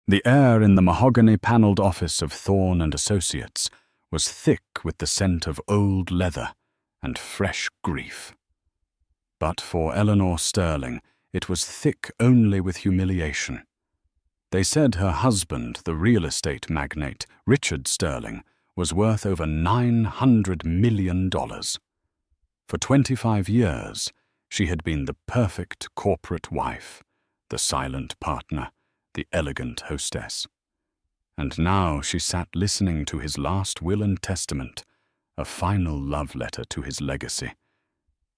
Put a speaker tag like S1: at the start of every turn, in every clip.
S1: The air in the mahogany-panelled office of Thorne and Associates was thick with the scent of old leather and fresh grief. But for Eleanor Sterling, it was thick only with humiliation. They said her husband, the real estate magnate, Richard Sterling, was worth over $900 million. For 25 years, she had been the perfect corporate wife, the silent partner, the elegant hostess. And now she sat listening to his last will and testament, a final love letter to his legacy,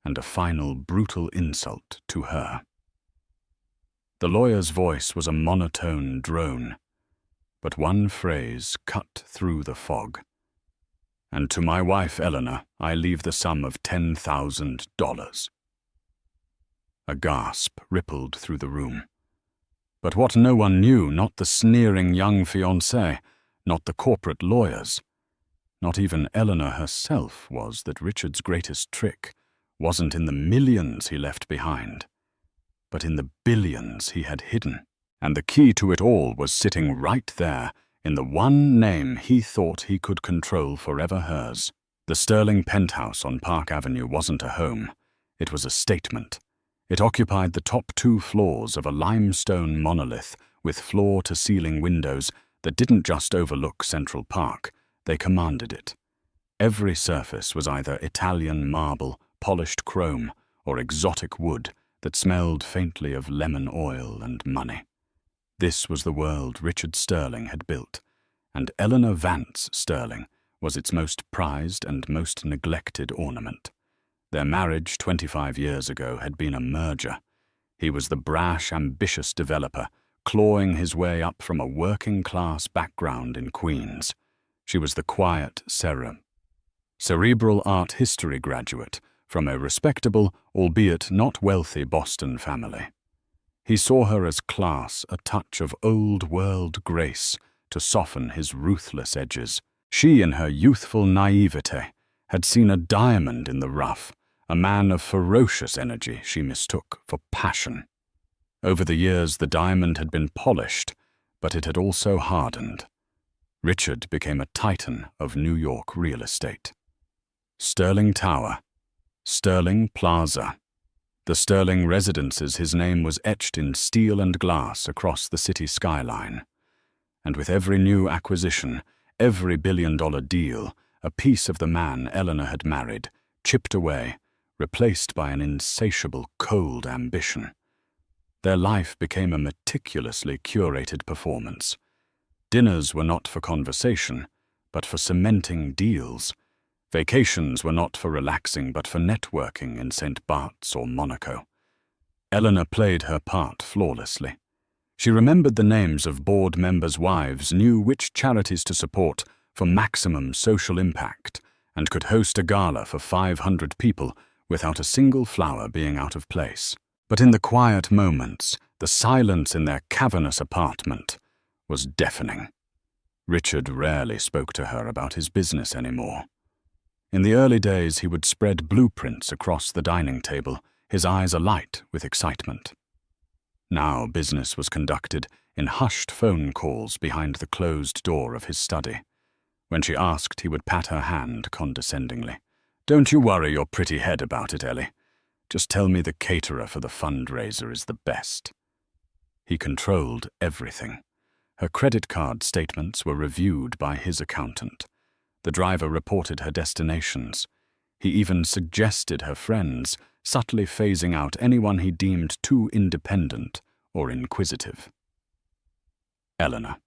S1: and a final brutal insult to her. The lawyer's voice was a monotone drone, but one phrase cut through the fog. "And to my wife Eleanor, I leave the sum of $10,000. A gasp rippled through the room. But what no one knew, not the sneering young fiancé, not the corporate lawyers, not even Eleanor herself, was that Richard's greatest trick wasn't in the millions he left behind, but in the billions he had hidden. And the key to it all was sitting right there, in the one name he thought he could control forever hers. The Sterling penthouse on Park Avenue wasn't a home. It was a statement. It occupied the top 2 floors of a limestone monolith with floor-to-ceiling windows that didn't just overlook Central Park, they commanded it. Every surface was either Italian marble, polished chrome, or exotic wood that smelled faintly of lemon oil and money. This was the world Richard Sterling had built, and Eleanor Vance Sterling was its most prized and most neglected ornament. Their marriage 25 years ago had been a merger. He was the brash, ambitious developer, clawing his way up from a working-class background in Queens. She was the quiet cerebral art history graduate from a respectable, albeit not wealthy Boston family. He saw her as class, a touch of old-world grace to soften his ruthless edges. She, in her youthful naivete, had seen a diamond in the rough, a man of ferocious energy she mistook for passion. Over the years, the diamond had been polished, but it had also hardened. Richard became a titan of New York real estate. Sterling Tower, Sterling Plaza. The Sterling residences, his name was etched in steel and glass across the city skyline. And with every new acquisition, every billion-dollar deal, a piece of the man Eleanor had married, chipped away, replaced by an insatiable, cold ambition. Their life became a meticulously curated performance. Dinners were not for conversation, but for cementing deals. Vacations were not for relaxing, but for networking in St. Bart's or Monaco. Eleanor played her part flawlessly. She remembered the names of board members' wives, knew which charities to support for maximum social impact, and could host a gala for 500 people without a single flower being out of place. But in the quiet moments, the silence in their cavernous apartment was deafening. Richard rarely spoke to her about his business anymore. In the early days, he would spread blueprints across the dining table, his eyes alight with excitement. Now business was conducted in hushed phone calls behind the closed door of his study. When she asked, he would pat her hand condescendingly. "Don't you worry your pretty head about it, Ellie. Just tell me the caterer for the fundraiser is the best." He controlled everything. Her credit card statements were reviewed by his accountant. The driver reported her destinations. He even suggested her friends, subtly phasing out anyone he deemed too independent or inquisitive. Eleanor,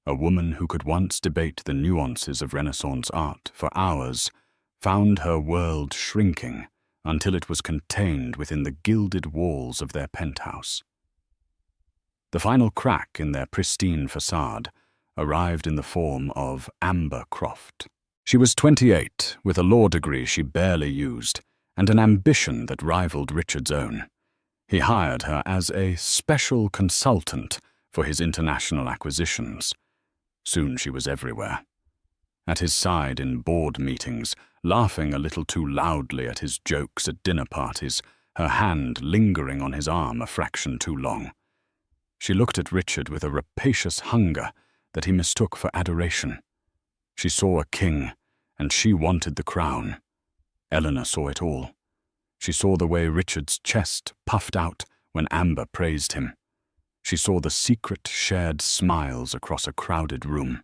S1: a woman who could once debate the nuances of Renaissance art for hours, found her world shrinking until it was contained within the gilded walls of their penthouse. The final crack in their pristine facade arrived in the form of Amber Croft. She was 28, with a law degree she barely used, and an ambition that rivaled Richard's own. He hired her as a special consultant for his international acquisitions. Soon she was everywhere. At his side in board meetings, laughing a little too loudly at his jokes at dinner parties, her hand lingering on his arm a fraction too long. She looked at Richard with a rapacious hunger that he mistook for adoration. She saw a king, and she wanted the crown. Eleanor saw it all. She saw the way Richard's chest puffed out when Amber praised him. She saw the secret shared smiles across a crowded room.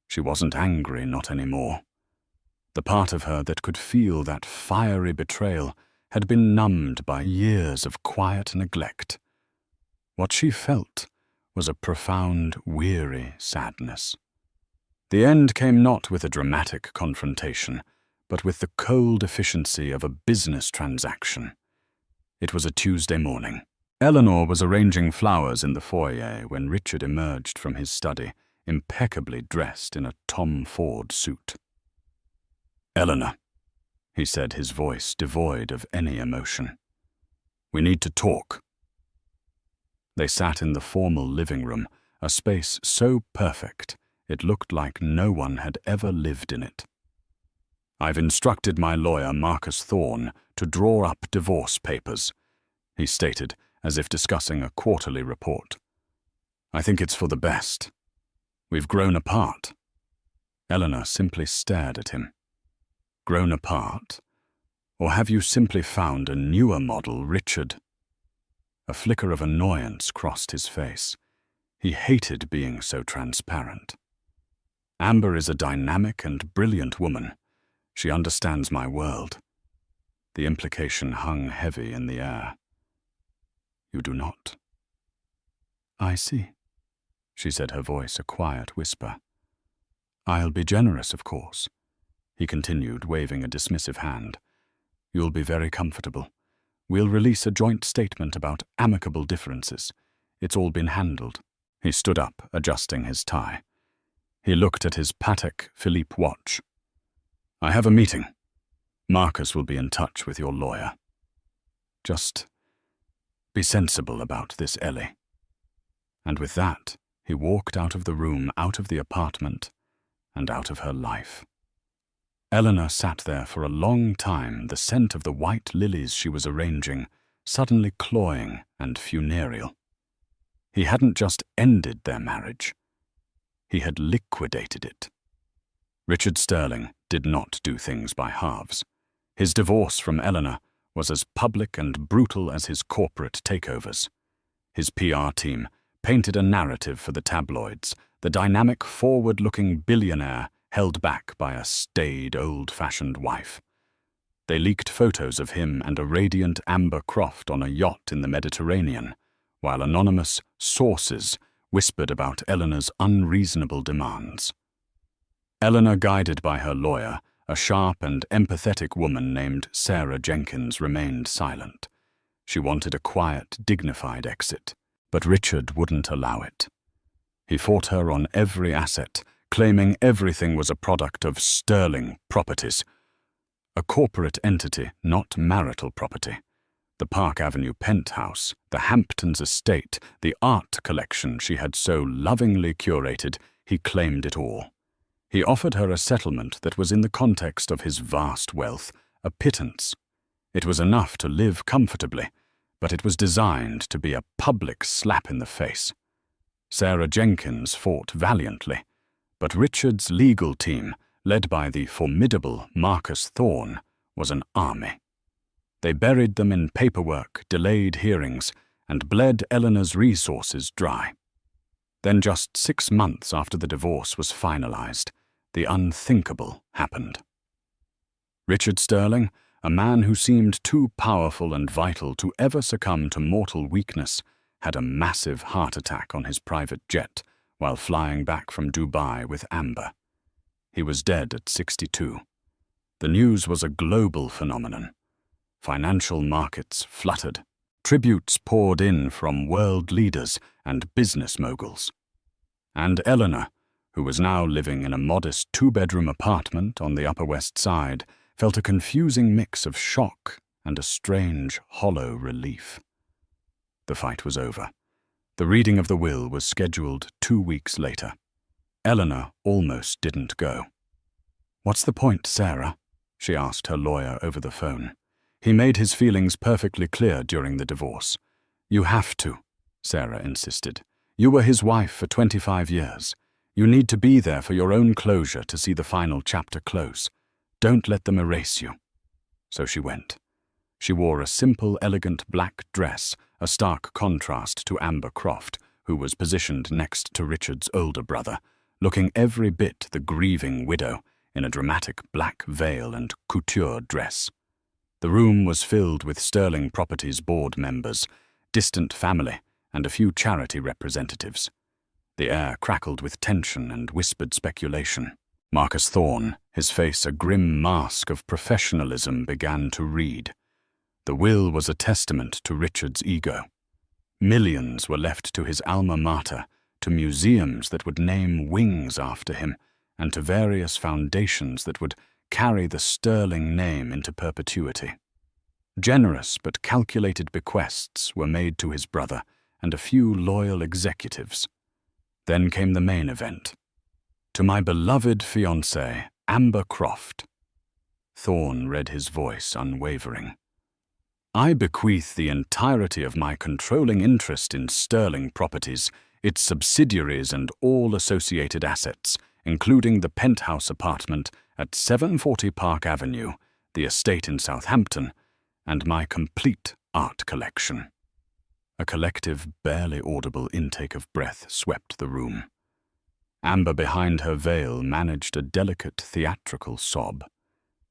S1: She wasn't angry, not anymore. The part of her that could feel that fiery betrayal had been numbed by years of quiet neglect. What she felt was a profound, weary sadness. The end came not with a dramatic confrontation, but with the cold efficiency of a business transaction. It was a Tuesday morning. Eleanor was arranging flowers in the foyer when Richard emerged from his study, impeccably dressed in a Tom Ford suit. "Eleanor," he said, his voice devoid of any emotion. "We need to talk." They sat in the formal living room, a space so perfect it looked like no one had ever lived in it. "I've instructed my lawyer, Marcus Thorne, to draw up divorce papers," he stated, as if discussing a quarterly report. "I think it's for the best. We've grown apart." Eleanor simply stared at him. "Grown apart? Or have you simply found a newer model, Richard?" A flicker of annoyance crossed his face. He hated being so transparent. "Amber is a dynamic and brilliant woman. She understands my world." The implication hung heavy in the air. "You do not?" "I see," she said, her voice a quiet whisper. "I'll be generous, of course," he continued, waving a dismissive hand. "You'll be very comfortable. We'll release a joint statement about amicable differences. It's all been handled." He stood up, adjusting his tie. He looked at his Patek Philippe watch. "I have a meeting. Marcus will be in touch with your lawyer. Just be sensible about this, Ellie." And with that, he walked out of the room, out of the apartment, and out of her life. Eleanor sat there for a long time, the scent of the white lilies she was arranging suddenly cloying and funereal. He hadn't just ended their marriage. He had liquidated it. Richard Sterling did not do things by halves. His divorce from Eleanor was as public and brutal as his corporate takeovers. His PR team painted a narrative for the tabloids, the dynamic, forward-looking billionaire held back by a staid, old-fashioned wife. They leaked photos of him and a radiant Amber Croft on a yacht in the Mediterranean, while anonymous sources whispered about Eleanor's unreasonable demands. Eleanor, guided by her lawyer, a sharp and empathetic woman named Sarah Jenkins, remained silent. She wanted a quiet, dignified exit, but Richard wouldn't allow it. He fought her on every asset, claiming everything was a product of Sterling Properties, a corporate entity, not marital property. The Park Avenue penthouse, the Hamptons estate, the art collection she had so lovingly curated, he claimed it all. He offered her a settlement that was in the context of his vast wealth, a pittance. It was enough to live comfortably, but it was designed to be a public slap in the face. Sarah Jenkins fought valiantly, but Richard's legal team, led by the formidable Marcus Thorne, was an army. They buried them in paperwork, delayed hearings, and bled Eleanor's resources dry. Then, just 6 months after the divorce was finalized, the unthinkable happened. Richard Sterling, a man who seemed too powerful and vital to ever succumb to mortal weakness, had a massive heart attack on his private jet while flying back from Dubai with Amber. He was dead at 62. The news was a global phenomenon. Financial markets fluttered. Tributes poured in from world leaders and business moguls. And Eleanor, who was now living in a modest 2-bedroom apartment on the Upper West Side, felt a confusing mix of shock and a strange, hollow relief. The fight was over. The reading of the will was scheduled 2 weeks later. Eleanor almost didn't go. "What's the point, Sarah?" she asked her lawyer over the phone. He made his feelings perfectly clear during the divorce. "You have to. Sarah insisted. "You were his wife for 25 years. You need to be there for your own closure to see the final chapter close. Don't let them erase you." So she went. She wore a simple, elegant black dress, a stark contrast to Amber Croft, who was positioned next to Richard's older brother, looking every bit the grieving widow in a dramatic black veil and couture dress. The room was filled with Sterling Properties board members, distant family, and a few charity representatives. The air crackled with tension and whispered speculation. Marcus Thorne, his face a grim mask of professionalism, began to read. The will was a testament to Richard's ego. Millions were left to his alma mater, to museums that would name wings after him, and to various foundations that would carry the Sterling name into perpetuity. Generous but calculated bequests were made to his brother and a few loyal executives. Then came the main event. "To my beloved fiancée, Amber Croft." Thorne read his voice unwavering. "I bequeath the entirety of my controlling interest in Sterling Properties, its subsidiaries and all associated assets, including the penthouse apartment at 740 Park Avenue, the estate in Southampton, and my complete art collection." A collective, barely audible intake of breath swept the room. Amber, behind her veil, managed a delicate theatrical sob.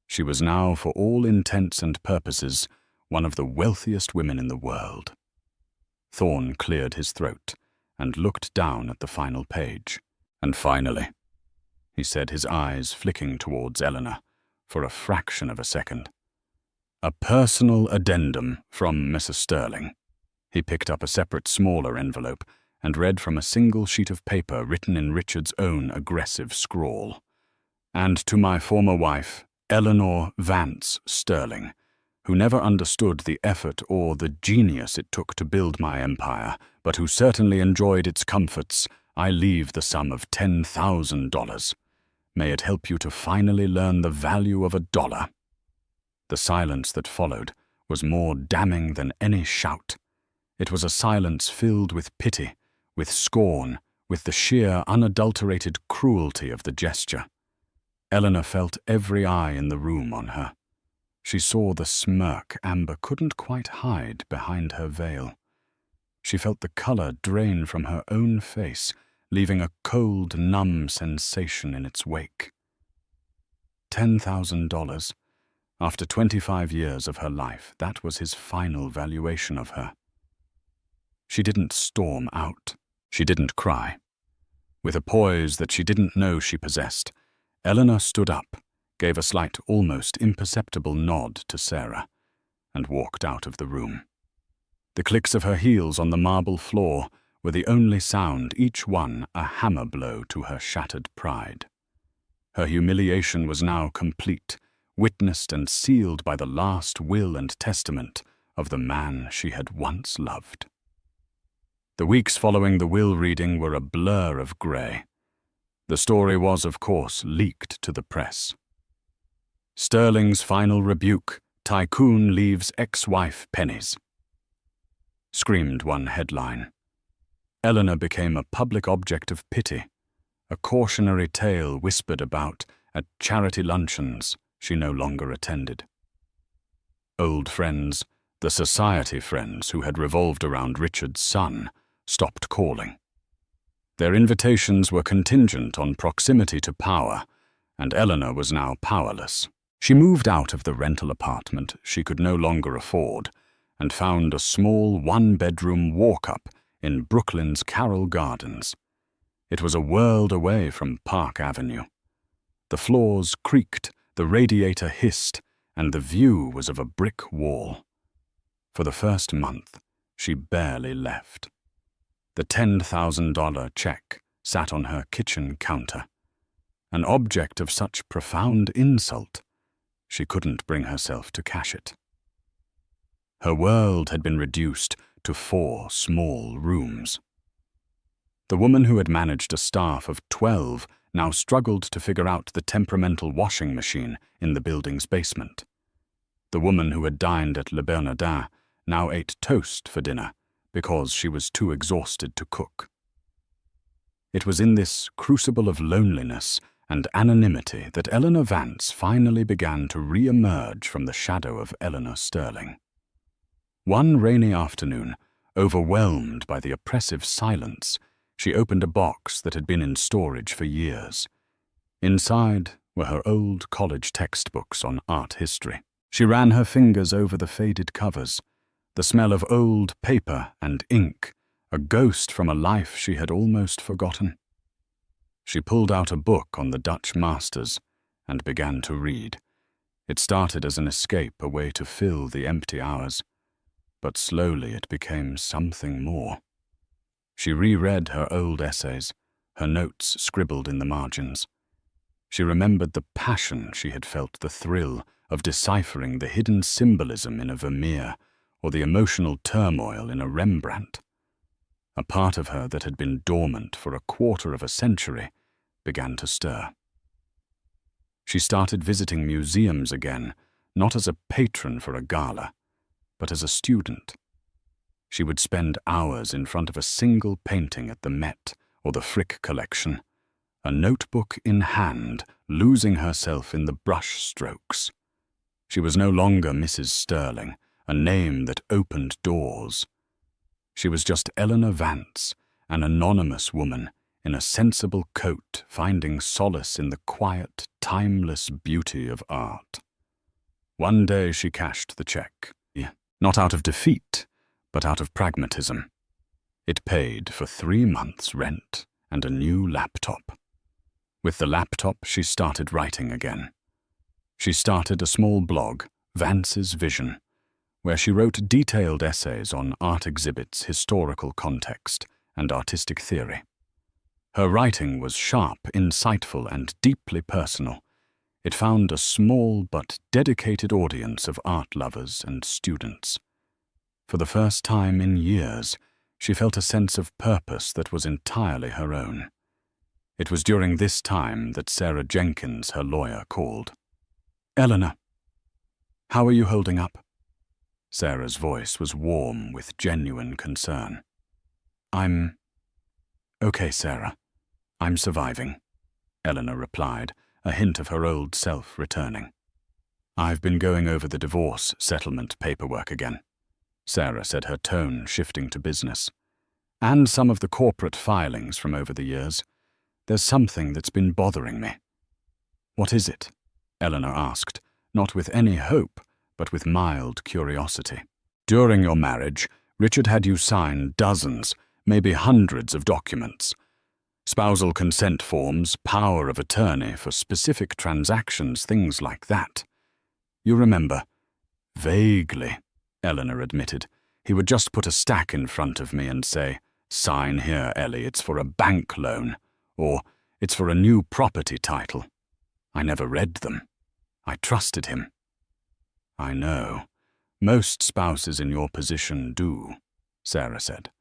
S1: She was now, for all intents and purposes, one of the wealthiest women in the world. Thorne cleared his throat and looked down at the final page. "And finally," he said, his eyes flicking towards Eleanor for a fraction of a second, "a personal addendum from Mrs. Sterling." He picked up a separate, smaller envelope and read from a single sheet of paper written in Richard's own aggressive scrawl. "And to my former wife, Eleanor Vance Sterling, who never understood the effort or the genius it took to build my empire, but who certainly enjoyed its comforts, I leave the sum of $10,000. May it help you to finally learn the value of a dollar." The silence that followed was more damning than any shout. It was a silence filled with pity, with scorn, with the sheer, unadulterated cruelty of the gesture. Eleanor felt every eye in the room on her. She saw the smirk Amber couldn't quite hide behind her veil. She felt the color drain from her own face, leaving a cold, numb sensation in its wake. $10,000. After 25 years of her life, that was his final valuation of her. She didn't storm out. She didn't cry. With a poise that she didn't know she possessed, Eleanor stood up, gave a slight, almost imperceptible nod to Sarah, and walked out of the room. The clicks of her heels on the marble floor were the only sound, each one a hammer blow to her shattered pride. Her humiliation was now complete, witnessed and sealed by the last will and testament of the man she had once loved. The weeks following the will reading were a blur of grey. The story was, of course, leaked to the press. "Sterling's final rebuke, tycoon leaves ex-wife pennies," screamed one headline. Eleanor became a public object of pity, a cautionary tale whispered about at charity luncheons she no longer attended. Old friends, the society friends who had revolved around Richard's son, stopped calling. Their invitations were contingent on proximity to power, and Eleanor was now powerless. She moved out of the rental apartment she could no longer afford and found a small one-bedroom walk-up in Brooklyn's Carroll Gardens. It was a world away from Park Avenue. The floors creaked, the radiator hissed, and the view was of a brick wall. For the first month, she barely left. The $10,000 check sat on her kitchen counter. An object of such profound insult, she couldn't bring herself to cash it. Her world had been reduced to 4 small rooms. The woman who had managed a staff of 12 now struggled to figure out the temperamental washing machine in the building's basement. The woman who had dined at Le Bernardin now ate toast for dinner, because she was too exhausted to cook. It was in this crucible of loneliness and anonymity that Eleanor Vance finally began to re-emerge from the shadow of Eleanor Sterling. One rainy afternoon, overwhelmed by the oppressive silence, she opened a box that had been in storage for years. Inside were her old college textbooks on art history. She ran her fingers over the faded covers, the smell of old paper and ink, a ghost from a life she had almost forgotten. She pulled out a book on the Dutch masters and began to read. It started as an escape, a way to fill the empty hours, but slowly it became something more. She reread her old essays, her notes scribbled in the margins. She remembered the passion she had felt, the thrill of deciphering the hidden symbolism in a Vermeer or the emotional turmoil in a Rembrandt. A part of her that had been dormant for a quarter of a century began to stir. She started visiting museums again, not as a patron for a gala, but as a student. She would spend hours in front of a single painting at the Met or the Frick collection, a notebook in hand, losing herself in the brush strokes. She was no longer Mrs. Sterling, a name that opened doors. She was just Eleanor Vance, an anonymous woman in a sensible coat, finding solace in the quiet, timeless beauty of art. One day she cashed the check, not out of defeat, but out of pragmatism. It paid for 3 months' rent and a new laptop. With the laptop, she started writing again. She started a small blog, Vance's Vision, where she wrote detailed essays on art exhibits, historical context, and artistic theory. Her writing was sharp, insightful, and deeply personal. It found a small but dedicated audience of art lovers and students. For the first time in years, she felt a sense of purpose that was entirely her own. It was during this time that Sarah Jenkins, her lawyer, called. "Eleanor, how are you holding up?" Sarah's voice was warm with genuine concern. "I'm okay, Sarah. I'm surviving," Eleanor replied, a hint of her old self returning. "I've been going over the divorce settlement paperwork again," Sarah said, her tone shifting to business. "And some of the corporate filings from over the years. There's something that's been bothering me." "What is it?" Eleanor asked, not with any hope, but with mild curiosity. "During your marriage, Richard had you sign dozens, maybe hundreds of documents. Spousal consent forms, power of attorney for specific transactions, things like that. You remember?" "Vaguely," Eleanor admitted. "He would just put a stack in front of me and say, 'Sign here, Ellie, it's for a bank loan,' or 'It's for a new property title.' I never read them. I trusted him." "I know. Most spouses in your position do," Sarah said.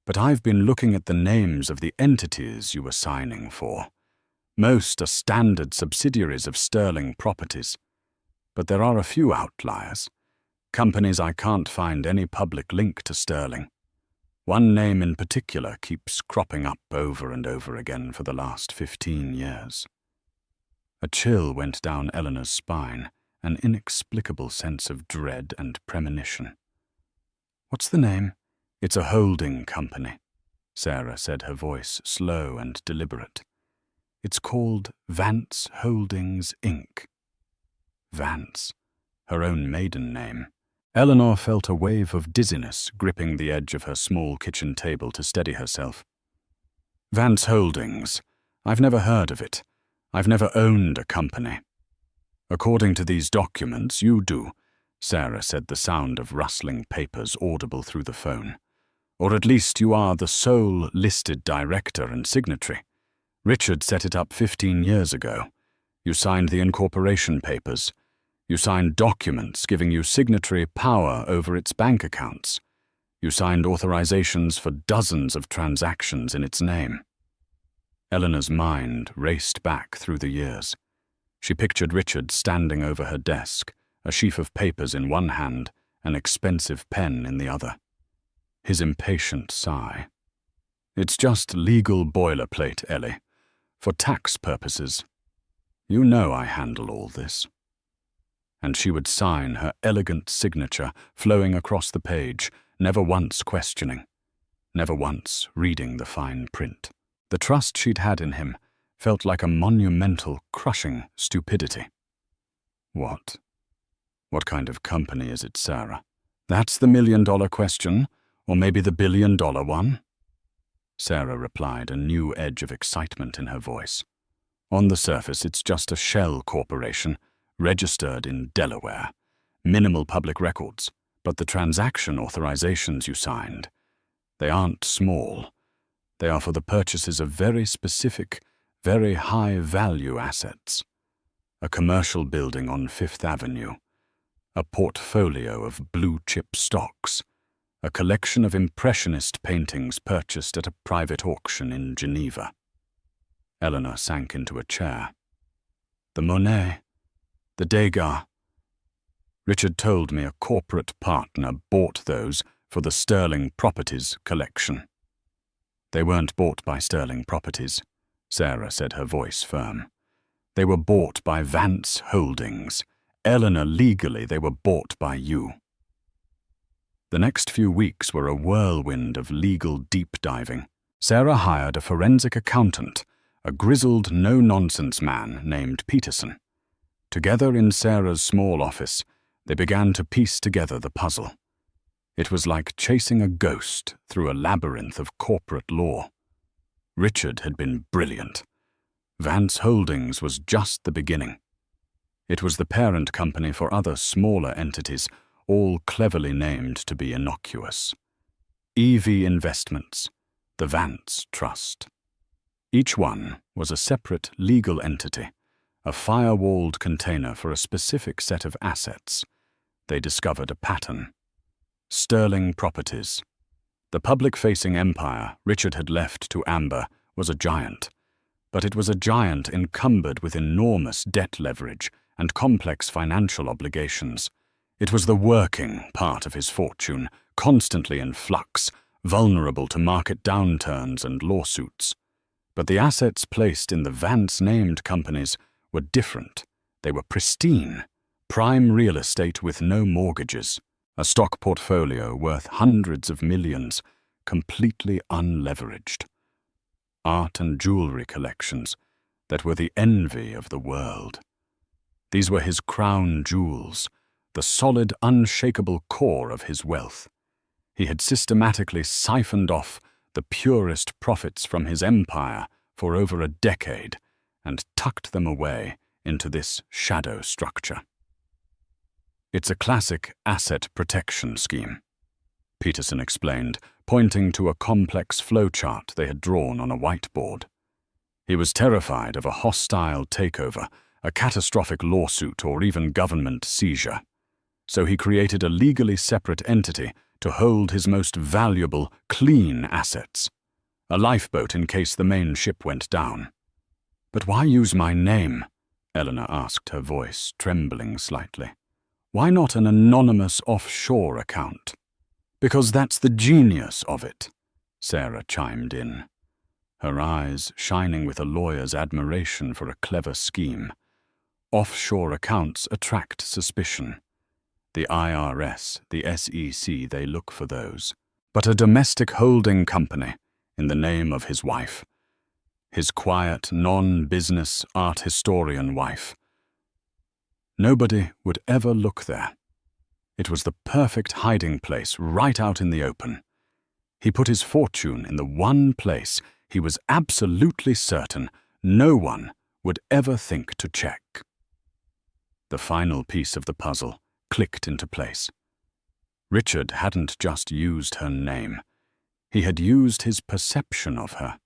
S1: "But I've been looking at the names of the entities you were signing for. Most are standard subsidiaries of Sterling Properties. But there are a few outliers. Companies I can't find any public link to Sterling. One name in particular keeps cropping up over and over again for the last 15 years. A chill went down Eleanor's spine, an inexplicable sense of dread and premonition. "What's the name?" "It's a holding company," Sarah said, her voice slow and deliberate. "It's called Vance Holdings, Inc." Vance, her own maiden name. Eleanor felt a wave of dizziness gripping the edge of her small kitchen table to steady herself. "Vance Holdings. I've never heard of it. I've never owned a company." "According to these documents, you do," Sarah said, the sound of rustling papers audible through the phone. "Or at least you are the sole listed director and signatory. Richard set it up 15 years ago. You signed the incorporation papers. You signed documents giving you signatory power over its bank accounts. You signed authorizations for dozens of transactions in its name." Eleanor's mind raced back through the years. She pictured Richard standing over her desk, a sheaf of papers in one hand, an expensive pen in the other. his impatient sigh. "It's just legal boilerplate, Ellie. For tax purposes. You know I handle all this." And she would sign her elegant signature flowing across the page, never once questioning, never once reading the fine print. The trust she'd had in him felt like a monumental, crushing stupidity. What? What kind of company is it, Sarah? That's the $1,000,000 question, or maybe the $1,000,000,000 one? Sarah replied, a new edge of excitement in her voice. On the surface, it's just a shell corporation, registered in Delaware. Minimal public records, but the transaction authorizations you signed, they aren't small. They are for the purchases of very specific, very high-value assets. A commercial building on Fifth Avenue, a portfolio of blue-chip stocks, a collection of impressionist paintings purchased at a private auction in Geneva. Eleanor sank into a chair. The Monet, the Degas. Richard told me a corporate partner bought those for the Sterling Properties collection. They weren't bought by Sterling Properties, Sarah said, her voice firm. They were bought by Vance Holdings. Eleanor, legally, they were bought by you. The next few weeks were a whirlwind of legal deep-diving. Sarah hired a forensic accountant, a grizzled, no-nonsense man named Peterson. Together in Sarah's small office, they began to piece together the puzzle. It was like chasing a ghost through a labyrinth of corporate law. Richard had been brilliant. Vance Holdings was just the beginning. It was the parent company for other smaller entities, all cleverly named to be innocuous. EV Investments, the Vance Trust. Each one was a separate legal entity, a firewalled container for a specific set of assets. They discovered a pattern. Sterling Properties. The public-facing empire Richard had left to Amber was a giant, but it was a giant encumbered with enormous debt leverage and complex financial obligations. It was the working part of his fortune, constantly in flux, vulnerable to market downturns and lawsuits. But the assets placed in the Vance-named companies were different. They were pristine, prime real estate with no mortgages, a stock portfolio worth hundreds of millions, completely unleveraged. Art and jewelry collections that were the envy of the world. These were his crown jewels, the solid, unshakable core of his wealth. He had systematically siphoned off the purest profits from his empire for over a decade and tucked them away into this shadow structure. It's a classic asset protection scheme, Peterson explained, pointing to a complex flowchart they had drawn on a whiteboard. He was terrified of a hostile takeover, a catastrophic lawsuit, or even government seizure. So he created a legally separate entity to hold his most valuable, clean assets. A lifeboat in case the main ship went down. "But why use my name?" Eleanor asked, her voice trembling slightly. "Why not an anonymous offshore account?" "Because that's the genius of it," Sarah chimed in, her eyes shining with a lawyer's admiration for a clever scheme. Offshore accounts attract suspicion. The IRS, the SEC, they look for those. But a domestic holding company, in the name of his wife, his quiet, non-business art historian wife. Nobody would ever look there. It was the perfect hiding place right out in the open. He put his fortune in the one place he was absolutely certain no one would ever think to check. The final piece of the puzzle clicked into place. Richard hadn't just used her name. He had used his perception of her,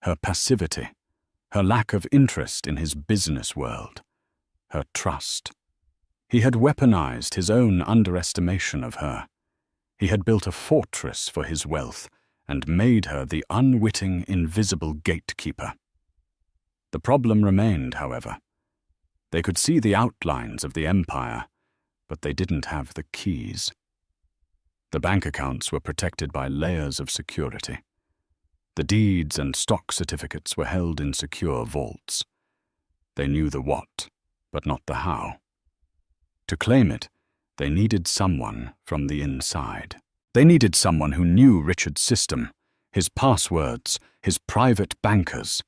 S1: her passivity, her lack of interest in his business world, her trust. He had weaponized his own underestimation of her. He had built a fortress for his wealth and made her the unwitting, invisible gatekeeper. The problem remained, however. They could see the outlines of the empire, but they didn't have the keys. The bank accounts were protected by layers of security. The deeds and stock certificates were held in secure vaults. They knew the what, but not the how. To claim it, they needed someone from the inside. They needed someone who knew Richard's system, his passwords, his private bankers.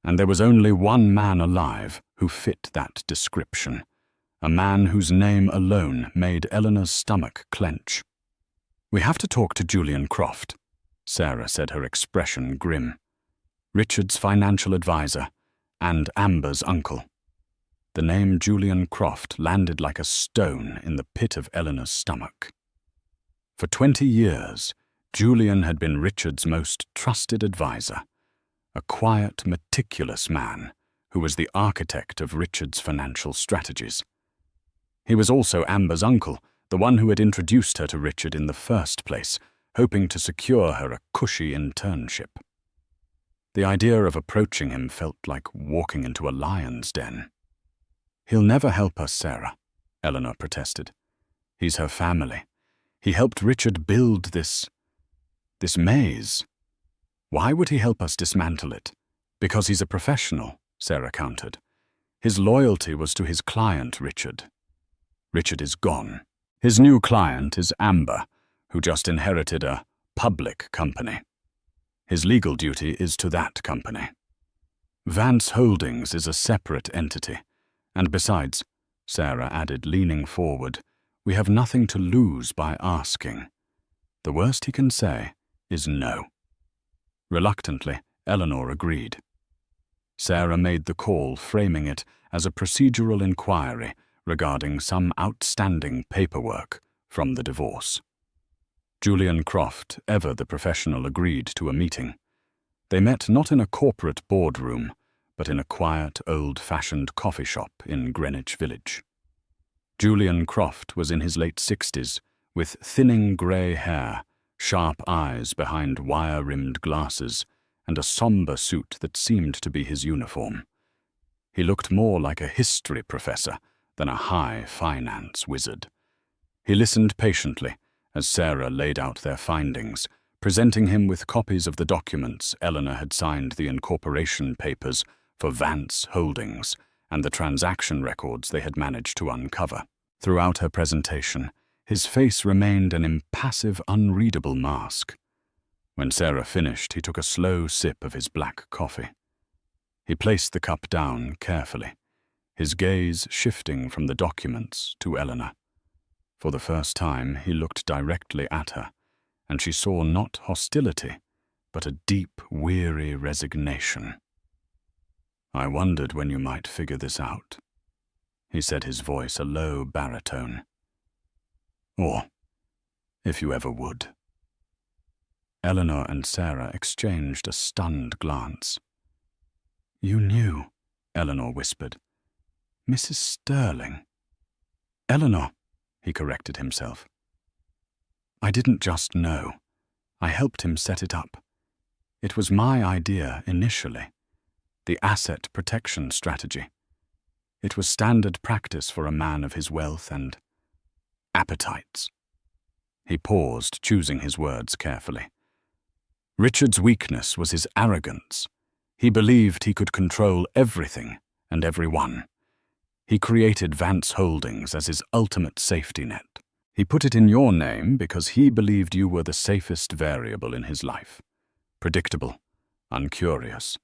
S1: And there was only one man alive who fit that description, a man whose name alone made Eleanor's stomach clench. "We have to talk to Julian Croft," Sarah said, her expression grim. "Richard's financial advisor, and Amber's uncle." The name Julian Croft landed like a stone in the pit of Eleanor's stomach. For 20 years, Julian had been Richard's most trusted advisor, a quiet, meticulous man who was the architect of Richard's financial strategies. He was also Amber's uncle, the one who had introduced her to Richard in the first place, hoping to secure her a cushy internship. The idea of approaching him felt like walking into a lion's den. "He'll never help us, Sarah," Eleanor protested. "He's her family. He helped Richard build this maze. Why would he help us dismantle it? Because he's a professional," Sarah countered. "His loyalty was to his client, Richard. Richard is gone. His new client is Amber, who just inherited a public company. His legal duty is to that company. Vance Holdings is a separate entity. And besides," Sarah added, leaning forward, "we have nothing to lose by asking. The worst he can say is no." Reluctantly, Eleanor agreed. Sarah made the call, framing it as a procedural inquiry regarding some outstanding paperwork from the divorce. Julian Croft, ever the professional, agreed to a meeting. They met not in a corporate boardroom, but in a quiet, old-fashioned coffee shop in Greenwich Village. Julian Croft was in his late 60s, with thinning grey hair, sharp eyes behind wire-rimmed glasses, and a somber suit that seemed to be his uniform. He looked more like a history professor than a high finance wizard. He listened patiently as Sarah laid out their findings, presenting him with copies of the documents Eleanor had signed, the incorporation papers for Vance Holdings, and the transaction records they had managed to uncover. Throughout her presentation, his face remained an impassive, unreadable mask. When Sarah finished, he took a slow sip of his black coffee. He placed the cup down carefully, his gaze shifting from the documents to Eleanor. For the first time, he looked directly at her, and she saw not hostility, but a deep, weary resignation. "I wondered when you might figure this out," he said, his voice a low baritone. "Or if you ever would." Eleanor and Sarah exchanged a stunned glance. "You knew," Eleanor whispered. "Mrs. Sterling." "Eleanor," he corrected himself. "I didn't just know. I helped him set it up. It was my idea initially. The asset protection strategy. It was standard practice for a man of his wealth and appetites." He paused, choosing his words carefully. Richard's weakness was his arrogance. He believed he could control everything and everyone. He created Vance Holdings as his ultimate safety net. He put it in your name because he believed you were the safest variable in his life. Predictable, uncurious,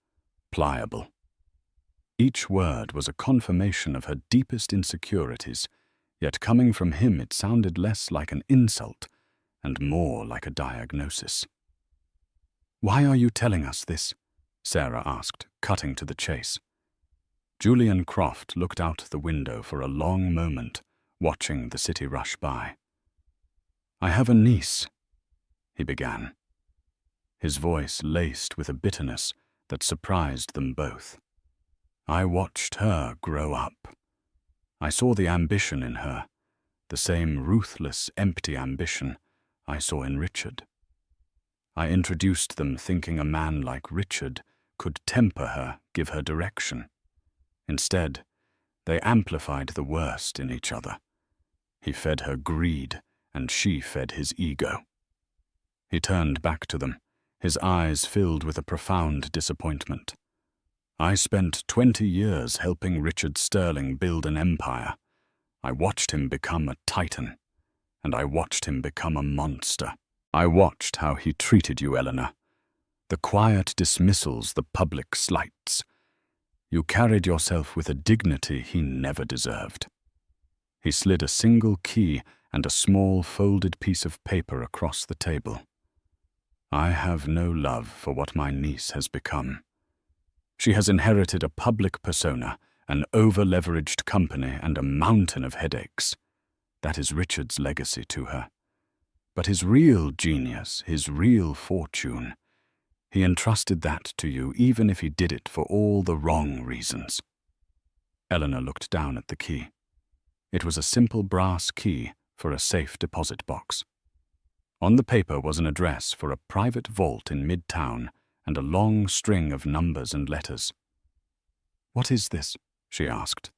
S1: pliable. Each word was a confirmation of her deepest insecurities, yet coming from him it sounded less like an insult and more like a diagnosis. "Why are you telling us this?" Sarah asked, cutting to the chase. Julian Croft looked out the window for a long moment, watching the city rush by. "I have a niece," he began, his voice laced with a bitterness that surprised them both. "I watched her grow up. I saw the ambition in her, the same ruthless, empty ambition I saw in Richard. I introduced them thinking a man like Richard could temper her, give her direction. Instead, they amplified the worst in each other. He fed her greed and she fed his ego. He turned back to them, his eyes filled with a profound disappointment. I spent 20 years helping Richard Sterling build an empire. I watched him become a titan, and I watched him become a monster. I watched how he treated you, Eleanor. The quiet dismissals, the public slights. You carried yourself with a dignity he never deserved. He slid a single key and a small folded piece of paper across the table. I have no love for what my niece has become. She has inherited a public persona, an over-leveraged company, and a mountain of headaches. That is Richard's legacy to her. But his real genius, his real fortune, he entrusted that to you even if he did it for all the wrong reasons. Eleanor looked down at the key. It was a simple brass key for a safe deposit box. On the paper was an address for a private vault in Midtown and a long string of numbers and letters. "What is this?" she asked.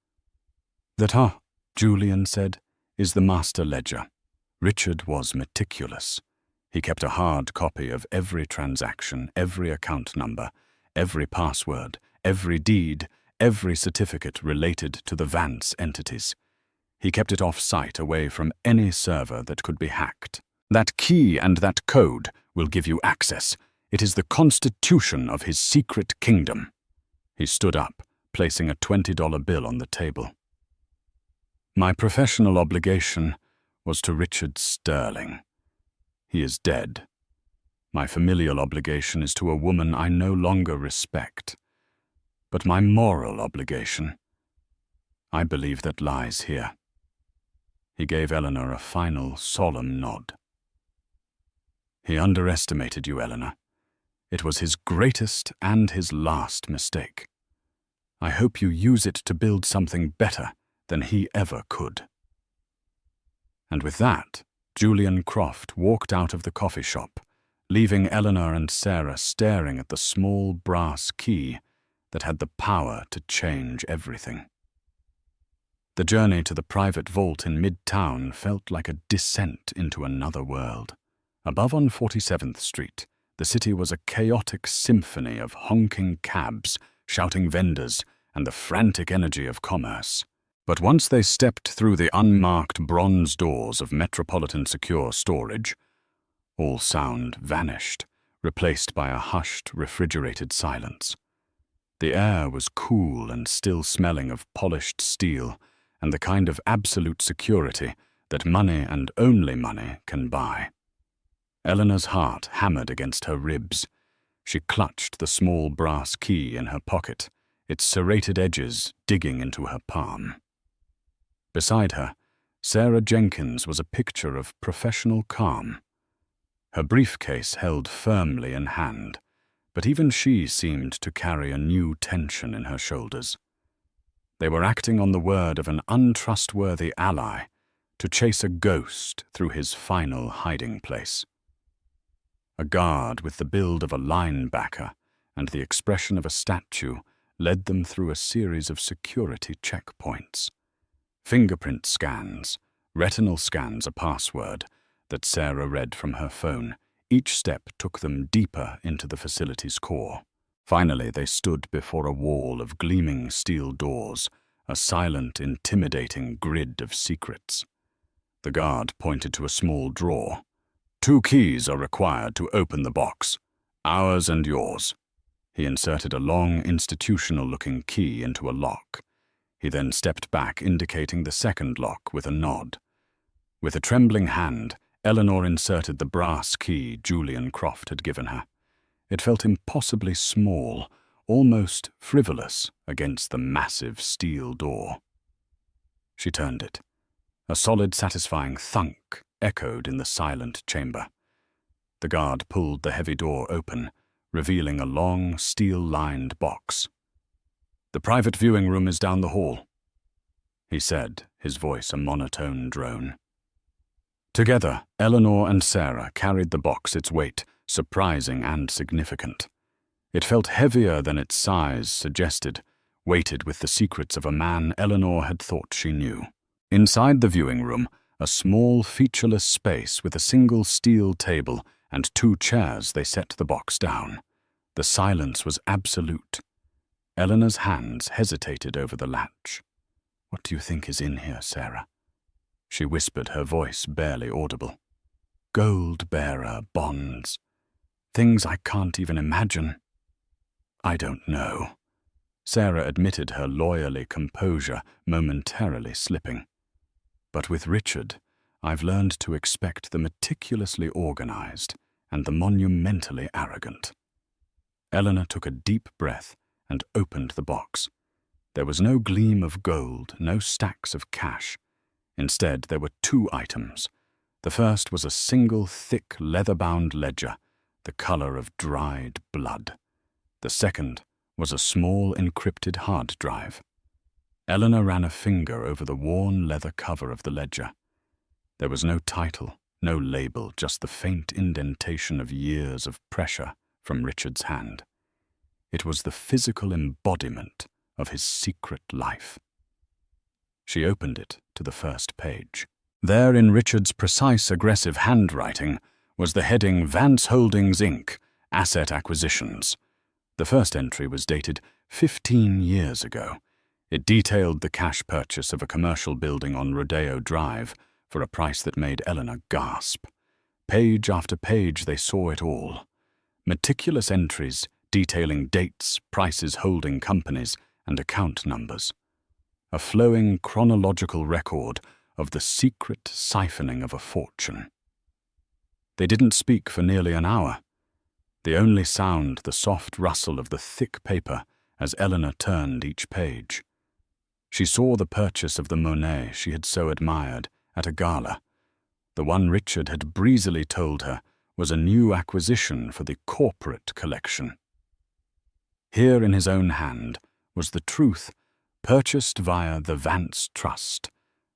S1: "That, Julian said, is the master ledger. Richard was meticulous. He kept a hard copy of every transaction, every account number, every password, every deed, every certificate related to the Vance entities. He kept it off-site, away from any server that could be hacked. That key and that code will give you access. It is the constitution of his secret kingdom." He stood up, placing a $20 bill on the table. "My professional obligation was to Richard Sterling. He is dead. My familial obligation is to a woman I no longer respect. But my moral obligation, I believe that lies here." He gave Eleanor a final, solemn nod. "He underestimated you, Eleanor. It was his greatest and his last mistake. I hope you use it to build something better than he ever could." And with that, Julian Croft walked out of the coffee shop, leaving Eleanor and Sarah staring at the small brass key that had the power to change everything. The journey to the private vault in Midtown felt like a descent into another world. Above on 47th Street, the city was a chaotic symphony of honking cabs, shouting vendors, and the frantic energy of commerce. But once they stepped through the unmarked bronze doors of Metropolitan Secure Storage, all sound vanished, replaced by a hushed, refrigerated silence. The air was cool and still smelling of polished steel and the kind of absolute security that money and only money can buy. Eleanor's heart hammered against her ribs. She clutched the small brass key in her pocket, its serrated edges digging into her palm. Beside her, Sarah Jenkins was a picture of professional calm. Her briefcase held firmly in hand, but even she seemed to carry a new tension in her shoulders. They were acting on the word of an untrustworthy ally to chase a ghost through his final hiding place. A guard with the build of a linebacker and the expression of a statue led them through a series of security checkpoints. Fingerprint scans, retinal scans, a password that Sarah read from her phone. Each step took them deeper into the facility's core. Finally, they stood before a wall of gleaming steel doors, a silent, intimidating grid of secrets. The guard pointed to a small drawer. "2 keys are required to open the box, ours and yours." He inserted a long, institutional-looking key into a lock. He then stepped back, indicating the second lock with a nod. With a trembling hand, Eleanor inserted the brass key Julian Croft had given her. It felt impossibly small, almost frivolous, against the massive steel door. She turned it. A solid, satisfying thunk echoed in the silent chamber. The guard pulled the heavy door open, revealing a long, steel-lined box. "The private viewing room is down the hall," he said, his voice a monotone drone. Together, Eleanor and Sarah carried the box its weight, surprising and significant. It felt heavier than its size suggested, weighted with the secrets of a man Eleanor had thought she knew. Inside the viewing room, a small, featureless space with a single steel table and 2 chairs. They set the box down. The silence was absolute. Eleanor's hands hesitated over the latch. "What do you think is in here, Sarah?" She whispered, her voice barely audible. "Gold-bearer bonds. Things I can't even imagine." "I don't know." Sarah admitted, her lawyerly composure momentarily slipping. "But with Richard, I've learned to expect the meticulously organized and the monumentally arrogant." Eleanor took a deep breath and opened the box. There was no gleam of gold, no stacks of cash. Instead, there were 2 items. The first was a single thick leather-bound ledger, the color of dried blood. The second was a small encrypted hard drive. Eleanor ran a finger over the worn leather cover of the ledger. There was no title, no label, just the faint indentation of years of pressure from Richard's hand. It was the physical embodiment of his secret life. She opened it to the first page. There, in Richard's precise, aggressive handwriting, was the heading "Vance Holdings, Inc., Asset Acquisitions." The first entry was dated 15 years ago. It detailed the cash purchase of a commercial building on Rodeo Drive for a price that made Eleanor gasp. Page after page, they saw it all. Meticulous entries detailing dates, prices, holding companies, and account numbers. A flowing chronological record of the secret siphoning of a fortune. They didn't speak for nearly an hour. The only sound, the soft rustle of the thick paper as Eleanor turned each page. She saw the purchase of the Monet she had so admired at a gala. The one Richard had breezily told her was a new acquisition for the corporate collection. Here in his own hand was the truth, purchased via the Vance Trust,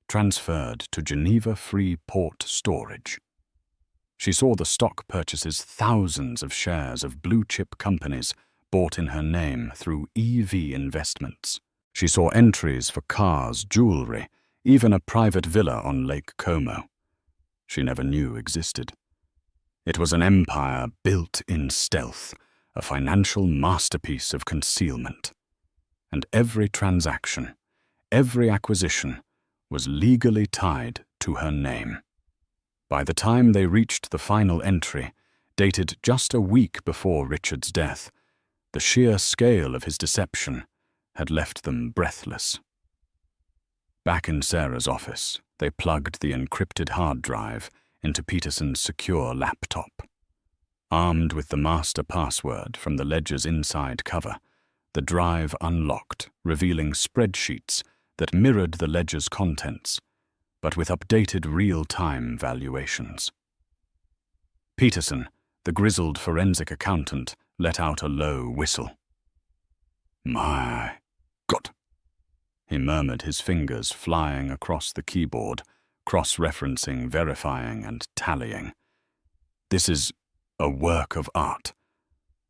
S1: transferred to Geneva Free Port Storage. She saw the stock purchases, thousands of shares of blue-chip companies bought in her name through EV investments. She saw entries for cars, jewelry, even a private villa on Lake Como. She never knew existed. It was an empire built in stealth, a financial masterpiece of concealment. And every transaction, every acquisition, was legally tied to her name. By the time they reached the final entry, dated just a week before Richard's death, the sheer scale of his deception had left them breathless. Back in Sarah's office, they plugged the encrypted hard drive into Peterson's secure laptop. Armed with the master password from the ledger's inside cover, the drive unlocked, revealing spreadsheets that mirrored the ledger's contents, but with updated real-time valuations. Peterson, the grizzled forensic accountant, let out a low whistle. "My God," he murmured, his fingers flying across the keyboard, cross-referencing, verifying, and tallying. "This is a work of art.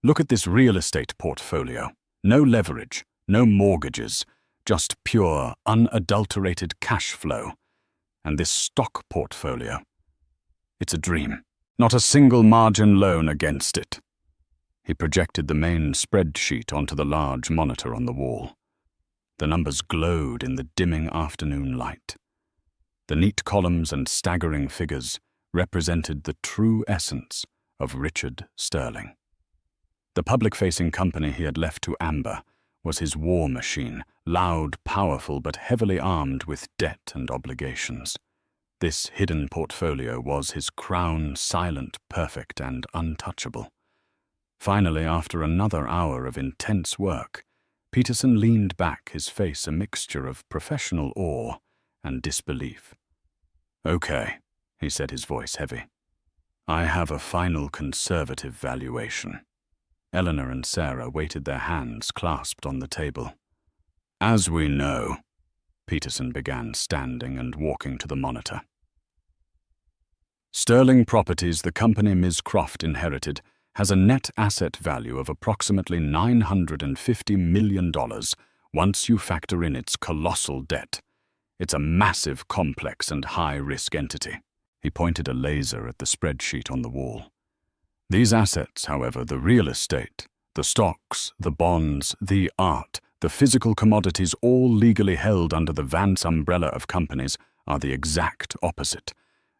S1: Look at this real estate portfolio. No leverage, no mortgages, just pure, unadulterated cash flow. And this stock portfolio. It's a dream. Not a single margin loan against it." He projected the main spreadsheet onto the large monitor on the wall. The numbers glowed in the dimming afternoon light. The neat columns and staggering figures represented the true essence of Richard Sterling. The public-facing company he had left to Amber was his war machine, loud, powerful, but heavily armed with debt and obligations. This hidden portfolio was his crown, silent, perfect, and untouchable. Finally, after another hour of intense work, Peterson leaned back, his face a mixture of professional awe and disbelief. "Okay," he said, his voice heavy. "I have a final conservative valuation." Eleanor and Sarah waited, their hands clasped on the table. "As we know," Peterson began, standing and walking to the monitor. "Sterling Properties, the company Ms. Croft inherited, has a net asset value of approximately $950 million once you factor in its colossal debt. It's a massive, complex, and high-risk entity. He pointed a laser at the spreadsheet on the wall. These assets, however, the real estate, the stocks, the bonds, the art, the physical commodities all legally held under the Vance umbrella of companies, are the exact opposite.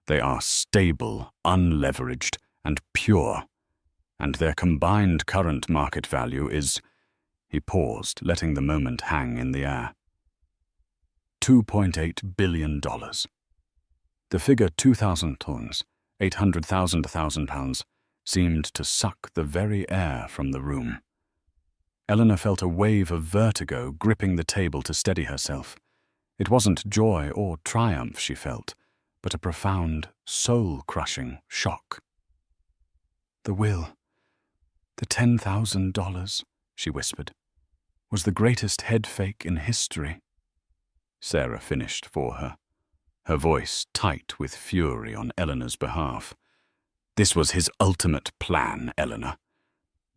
S1: They are stable, unleveraged, and pure. And their combined current market value is— He paused, letting the moment hang in the air. $2.8 billion. The figure 2,000 tons, 800,000 £1,000, seemed to suck the very air from the room. Eleanor felt a wave of vertigo gripping the table to steady herself. It wasn't joy or triumph she felt, but a profound, soul-crushing shock. The will, the $10,000, she whispered, was the greatest head fake in history. Sarah finished for her, her voice tight with fury on Eleanor's behalf. This was his ultimate plan, Eleanor.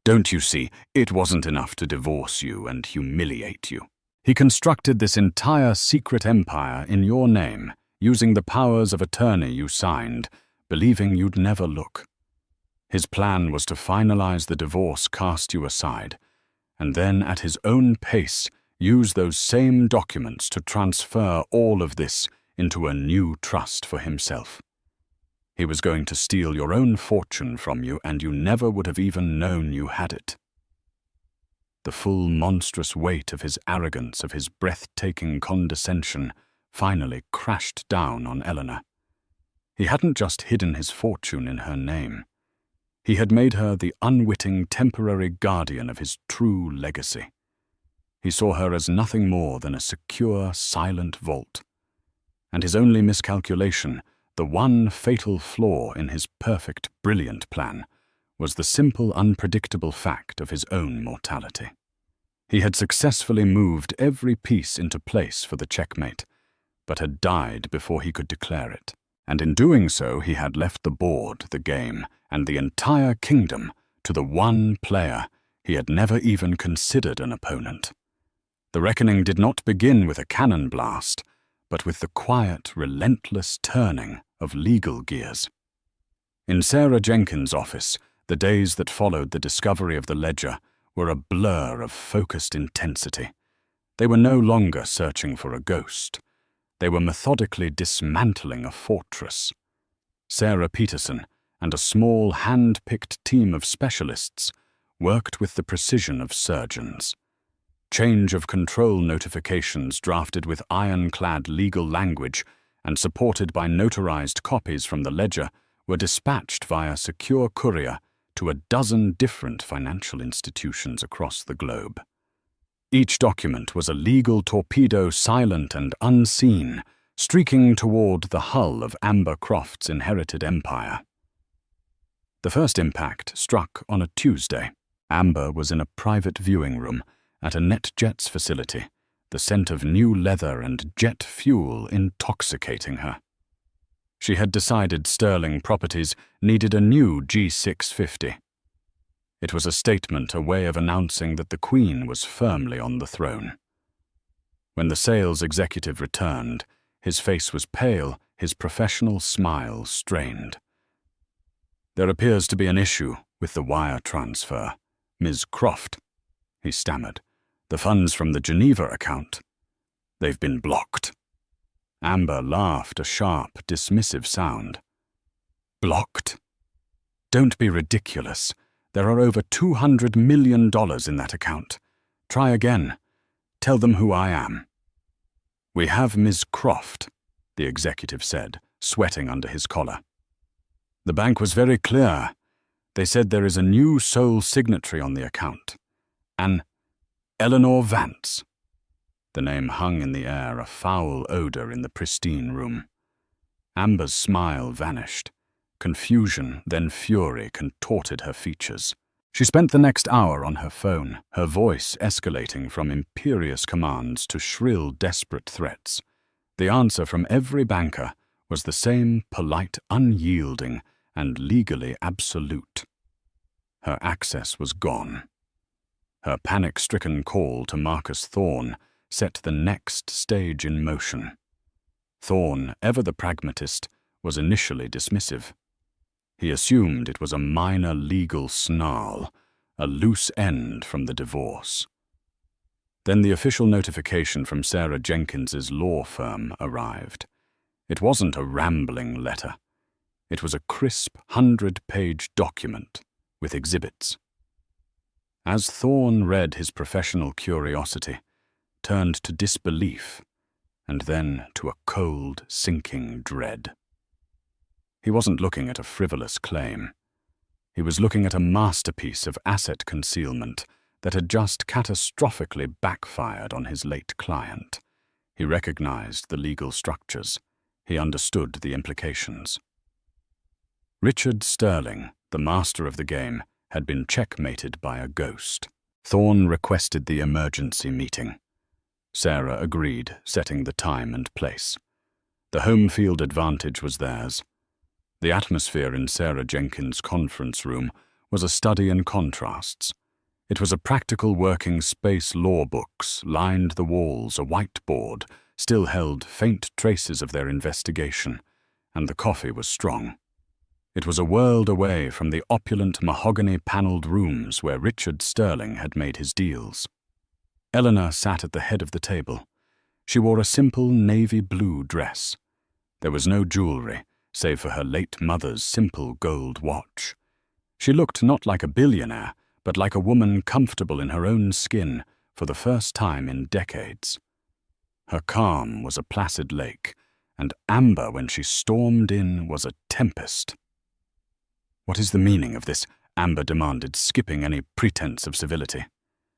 S1: Don't you see, it wasn't enough to divorce you and humiliate you. He constructed this entire secret empire in your name, using the powers of attorney you signed, believing you'd never look. His plan was to finalize the divorce, cast you aside, and then at his own pace use those same documents to transfer all of this into a new trust for himself. He was going to steal your own fortune from you, and you never would have even known you had it. The full monstrous weight of his arrogance, of his breathtaking condescension, finally crashed down on Eleanor. He hadn't just hidden his fortune in her name. He had made her the unwitting temporary guardian of his true legacy. He saw her as nothing more than a secure, silent vault. And his only miscalculation, the one fatal flaw in his perfect, brilliant plan, was the simple, unpredictable fact of his own mortality. He had successfully moved every piece into place for the checkmate, but had died before he could declare it. And in doing so, he had left the board, the game, and the entire kingdom to the one player he had never even considered an opponent. The reckoning did not begin with a cannon blast, but with the quiet, relentless turning of legal gears. In Sarah Jenkins' office, the days that followed the discovery of the ledger were a blur of focused intensity. They were no longer searching for a ghost. They were methodically dismantling a fortress. Sarah Peterson and a small, hand-picked team of specialists worked with the precision of surgeons. Change of control notifications drafted with ironclad legal language and supported by notarized copies from the ledger were dispatched via secure courier to a dozen different financial institutions across the globe. Each document was a legal torpedo, silent and unseen, streaking toward the hull of Amber Croft's inherited empire. The first impact struck on a Tuesday. Amber was in a private viewing room at a NetJets facility, the scent of new leather and jet fuel intoxicating her. She had decided Sterling Properties needed a new G650. It was a statement, a way of announcing that the Queen was firmly on the throne. When the sales executive returned, his face was pale, his professional smile strained. "There appears to be an issue with the wire transfer, Ms. Croft," he stammered. "The funds from the Geneva account. They've been blocked." Amber laughed, a sharp, dismissive sound. "Blocked? Don't be ridiculous. There are over $200 million in that account. Try again. Tell them who I am." "We have Ms. Croft," the executive said, sweating under his collar. "The bank was very clear. They said there is a new sole signatory on the account. An Eleanor Vance." The name hung in the air, a foul odor in the pristine room. Amber's smile vanished. Confusion, then fury, contorted her features. She spent the next hour on her phone, her voice escalating from imperious commands to shrill, desperate threats. The answer from every banker was the same polite, unyielding, and legally absolute. Her access was gone. Her panic-stricken call to Marcus Thorne set the next stage in motion. Thorne, ever the pragmatist, was initially dismissive. He assumed it was a minor legal snarl, a loose end from the divorce. Then the official notification from Sarah Jenkins's law firm arrived. It wasn't a rambling letter. It was a crisp 100-page document with exhibits. As Thorne read, his professional curiosity turned to disbelief and then to a cold, sinking dread. He wasn't looking at a frivolous claim. He was looking at a masterpiece of asset concealment that had just catastrophically backfired on his late client. He recognized the legal structures. He understood the implications. Richard Sterling, the master of the game, had been checkmated by a ghost. Thorne requested the emergency meeting. Sarah agreed, setting the time and place. The home field advantage was theirs. The atmosphere in Sarah Jenkins' conference room was a study in contrasts. It was a practical working space. Law books lined the walls, a whiteboard still held faint traces of their investigation, and the coffee was strong. It was a world away from the opulent mahogany-paneled rooms where Richard Sterling had made his deals. Eleanor sat at the head of the table. She wore a simple navy blue dress. There was no jewelry, save for her late mother's simple gold watch. She looked not like a billionaire, but like a woman comfortable in her own skin for the first time in decades. Her calm was a placid lake, and Amber, when she stormed in, was a tempest. "What is the meaning of this?" Amber demanded, skipping any pretense of civility.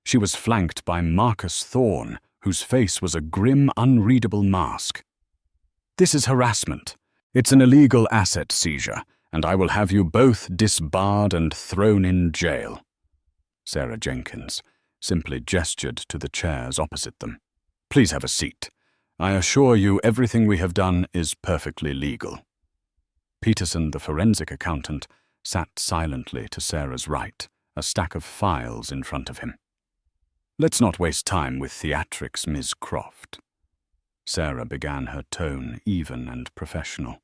S1: She was flanked by Marcus Thorne, whose face was a grim, unreadable mask. "This is harassment. It's an illegal asset seizure, and I will have you both disbarred and thrown in jail." Sarah Jenkins simply gestured to the chairs opposite them. "Please have a seat. I assure you everything we have done is perfectly legal." Peterson, the forensic accountant, sat silently to Sarah's right, a stack of files in front of him. "Let's not waste time with theatrics, Ms. Croft." Sarah began, her tone even and professional.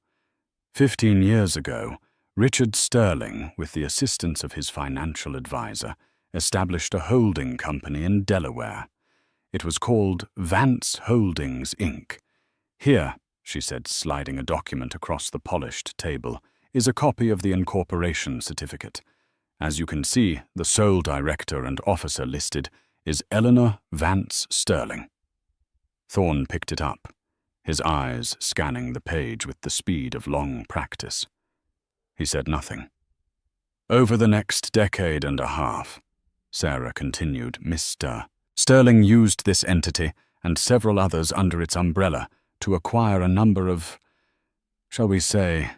S1: 15 years ago, Richard Sterling, with the assistance of his financial advisor, established a holding company in Delaware. It was called Vance Holdings, Inc. "Here," she said, sliding a document across the polished table, "is a copy of the incorporation certificate. As you can see, the sole director and officer listed is Eleanor Vance Sterling." Thorne picked it up, his eyes scanning the page with the speed of long practice. He said nothing. "Over the next decade and a half," Sarah continued, "Mr. Sterling used this entity and several others under its umbrella to acquire a number of, shall we say,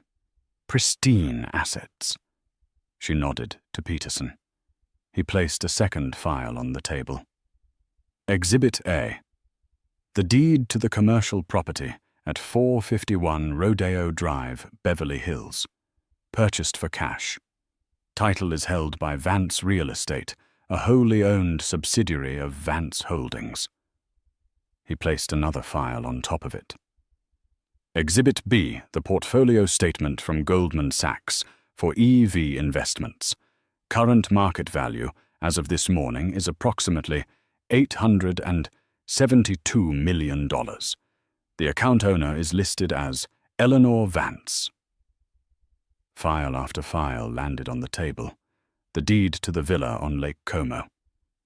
S1: pristine assets." She nodded to Peterson. He placed a second file on the table. Exhibit A. The deed to the commercial property at 451 Rodeo Drive, Beverly Hills. Purchased for cash. Title is held by Vance Real Estate, a wholly owned subsidiary of Vance Holdings. He placed another file on top of it. Exhibit B, the portfolio statement from Goldman Sachs for EV Investments. Current market value, as of this morning, is approximately $872 million. The account owner is listed as Eleanor Vance. File after file landed on the table. The deed to the villa on Lake Como,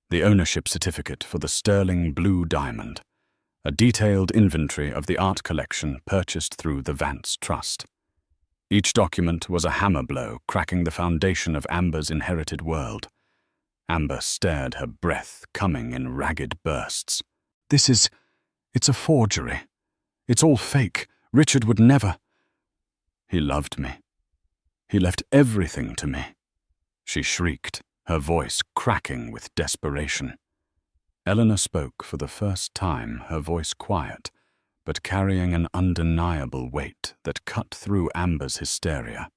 S1: the ownership certificate for the sterling blue diamond, a detailed inventory of the art collection purchased through the Vance Trust. Each document was a hammer blow cracking the foundation of Amber's inherited world. Amber stared, her breath coming in ragged bursts. It's a forgery. It's all fake. Richard would never." "He loved me. He left everything to me," she shrieked, her voice cracking with desperation. Eleanor spoke for the first time, her voice quiet, but carrying an undeniable weight that cut through Amber's hysteria.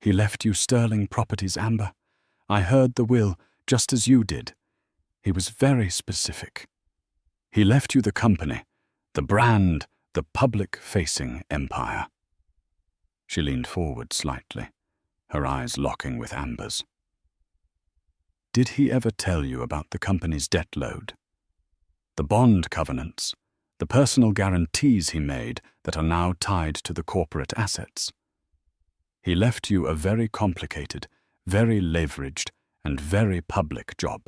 S1: "He left you sterling properties, Amber. I heard the will, just as you did. He was very specific. He left you the company, the brand, the public-facing empire. She leaned forward slightly, her eyes locking with Amber's. Did he ever tell you about the company's debt load? The bond covenants, the personal guarantees he made that are now tied to the corporate assets? He left you a very complicated, very leveraged, and very public job.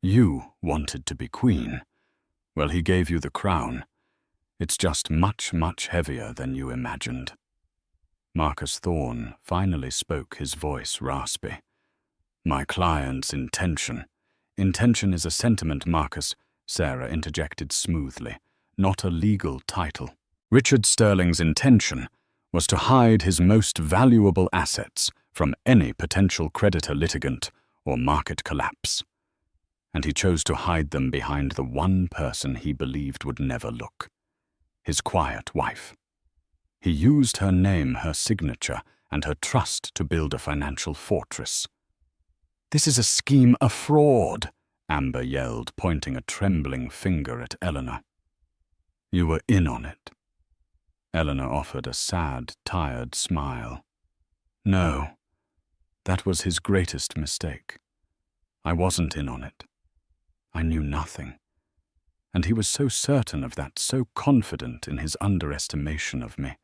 S1: You wanted to be queen. Well, he gave you the crown. It's just much, much heavier than you imagined. Marcus Thorne finally spoke, his voice raspy. My client's intention. Intention is a sentiment, Marcus, Sarah interjected smoothly, not a legal title. Richard Sterling's intention was to hide his most valuable assets from any potential creditor litigant or market collapse. And he chose to hide them behind the one person he believed would never look, his quiet wife. He used her name, her signature, and her trust to build a financial fortress. This is a scheme, a fraud, Amber yelled, pointing a trembling finger at Eleanor. You were in on it. Eleanor offered a sad, tired smile. No, that was his greatest mistake. I wasn't in on it. I knew nothing. And he was so certain of that, so confident in his underestimation of me,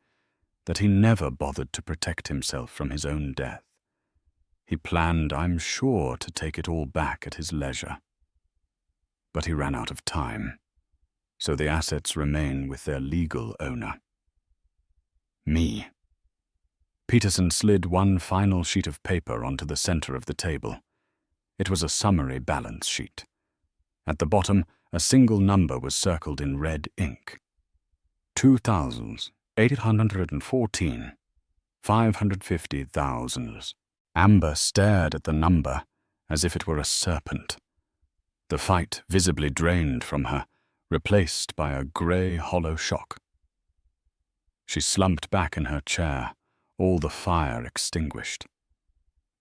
S1: that he never bothered to protect himself from his own death. He planned, I'm sure, to take it all back at his leisure. But he ran out of time, so the assets remain with their legal owner. Me. Peterson slid one final sheet of paper onto the center of the table. It was a summary balance sheet. At the bottom, a single number was circled in red ink. 2,814, 550,000. Amber stared at the number as if it were a serpent. The fight visibly drained from her, replaced by a grey, hollow shock. She slumped back in her chair, all the fire extinguished.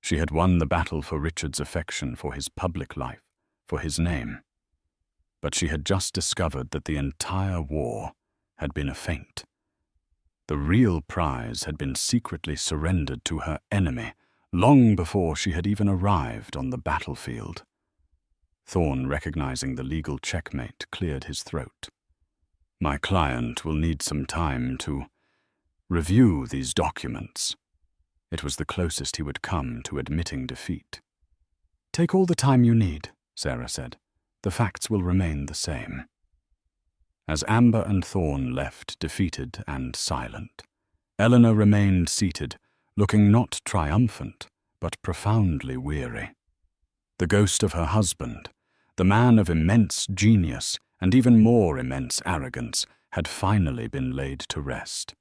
S1: She had won the battle for Richard's affection, for his public life, for his name. But she had just discovered that the entire war had been a feint. The real prize had been secretly surrendered to her enemy long before she had even arrived on the battlefield. Thorne, recognizing the legal checkmate, cleared his throat. My client will need some time to review these documents. It was the closest he would come to admitting defeat. Take all the time you need, Sarah said. The facts will remain the same. As Amber and Thorne left defeated and silent, Eleanor remained seated, looking not triumphant, but profoundly weary. The ghost of her husband, the man of immense genius and even more immense arrogance, had finally been laid to rest.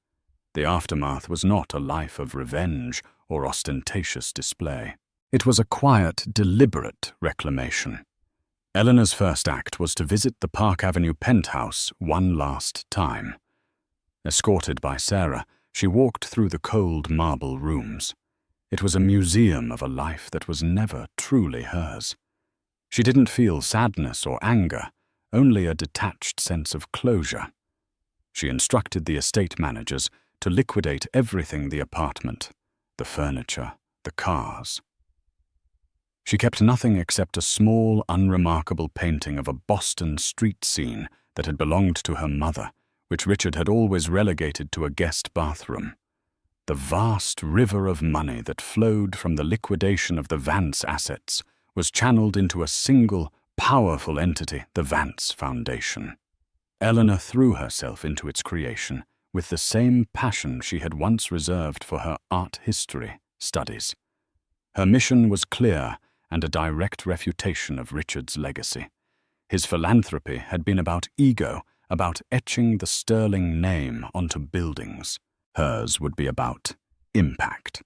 S1: The aftermath was not a life of revenge or ostentatious display. It was a quiet, deliberate reclamation. Eleanor's first act was to visit the Park Avenue penthouse one last time. Escorted by Sarah, she walked through the cold marble rooms. It was a museum of a life that was never truly hers. She didn't feel sadness or anger, only a detached sense of closure. She instructed the estate managers to liquidate everything: the apartment, the furniture, the cars. She kept nothing except a small, unremarkable painting of a Boston street scene that had belonged to her mother, which Richard had always relegated to a guest bathroom. The vast river of money that flowed from the liquidation of the Vance assets was channeled into a single, powerful entity, the Vance Foundation. Eleanor threw herself into its creation with the same passion she had once reserved for her art history studies. Her mission was clear and a direct refutation of Richard's legacy. His philanthropy had been about ego, about etching the Sterling name onto buildings. Hers would be about impact.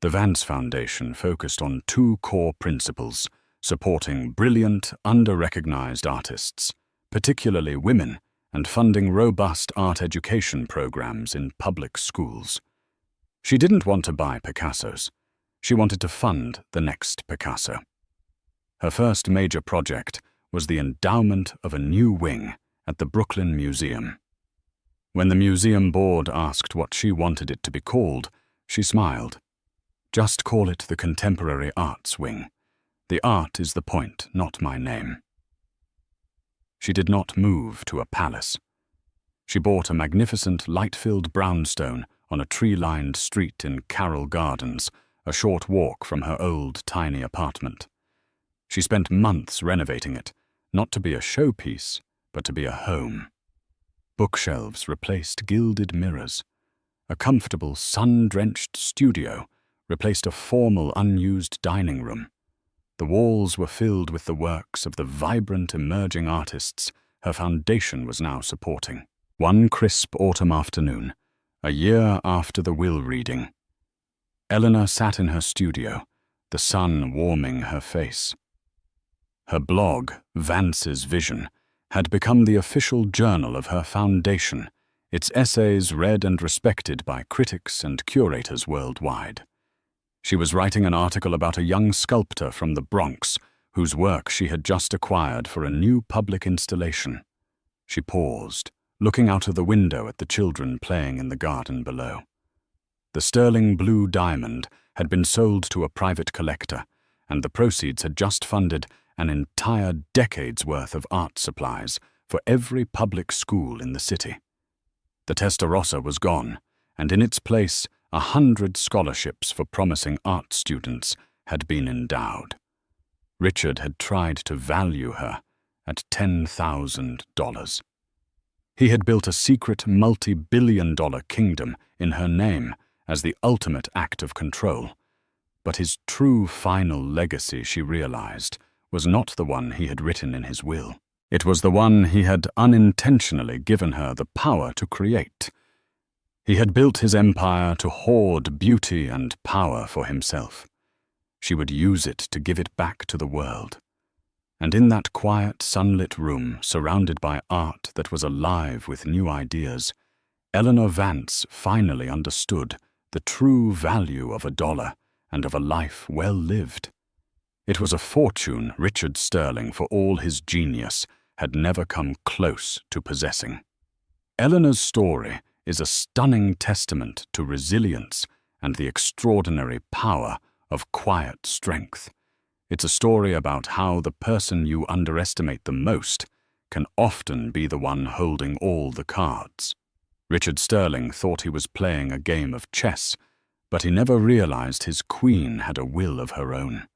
S1: The Vance Foundation focused on two core principles: supporting brilliant, under-recognized artists, particularly women, and funding robust art education programs in public schools. She didn't want to buy Picassos. She wanted to fund the next Picasso. Her first major project was the endowment of a new wing at the Brooklyn Museum. When the museum board asked what she wanted it to be called, she smiled. "Just call it the Contemporary Arts Wing. The art is the point, not my name." She did not move to a palace. She bought a magnificent light-filled brownstone on a tree-lined street in Carroll Gardens, a short walk from her old, tiny apartment. She spent months renovating it, not to be a showpiece, but to be a home. Bookshelves replaced gilded mirrors. A comfortable, sun-drenched studio replaced a formal, unused dining room. The walls were filled with the works of the vibrant, emerging artists her foundation was now supporting. One crisp autumn afternoon, a year after the will reading, Eleanor sat in her studio, the sun warming her face. Her blog, Vance's Vision, had become the official journal of her foundation, its essays read and respected by critics and curators worldwide. She was writing an article about a young sculptor from the Bronx whose work she had just acquired for a new public installation. She paused, looking out of the window at the children playing in the garden below. The sterling blue diamond had been sold to a private collector, and the proceeds had just funded an entire decade's worth of art supplies for every public school in the city. The Testarossa was gone, and in its place 100 scholarships for promising art students had been endowed. Richard had tried to value her at $10,000. He had built a secret multi-billion-dollar kingdom in her name as the ultimate act of control. But his true final legacy, she realized, was not the one he had written in his will. It was the one he had unintentionally given her the power to create. He had built his empire to hoard beauty and power for himself. She would use it to give it back to the world. And in that quiet, sunlit room, surrounded by art that was alive with new ideas, Eleanor Vance finally understood the true value of $1 and of a life well lived. It was a fortune Richard Sterling, for all his genius, had never come close to possessing. Eleanor's story is a stunning testament to resilience and the extraordinary power of quiet strength. It's a story about how the person you underestimate the most can often be the one holding all the cards. Richard Sterling thought he was playing a game of chess, but he never realized his queen had a will of her own.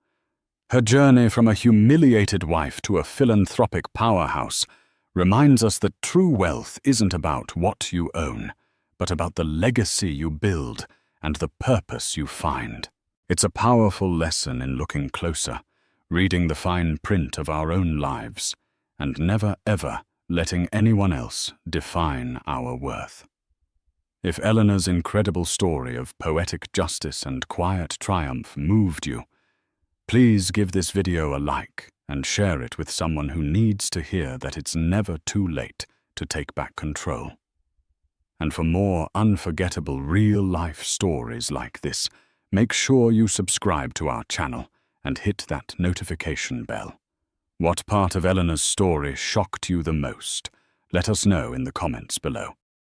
S1: Her journey from a humiliated wife to a philanthropic powerhouse reminds us that true wealth isn't about what you own, but about the legacy you build and the purpose you find. It's a powerful lesson in looking closer, reading the fine print of our own lives, and never ever letting anyone else define our worth. If Eleanor's incredible story of poetic justice and quiet triumph moved you, please give this video a like and share it with someone who needs to hear that it's never too late to take back control. And for more unforgettable real-life stories like this, make sure you subscribe to our channel and hit that notification bell. What part of Eleanor's story shocked you the most? Let us know in the comments below.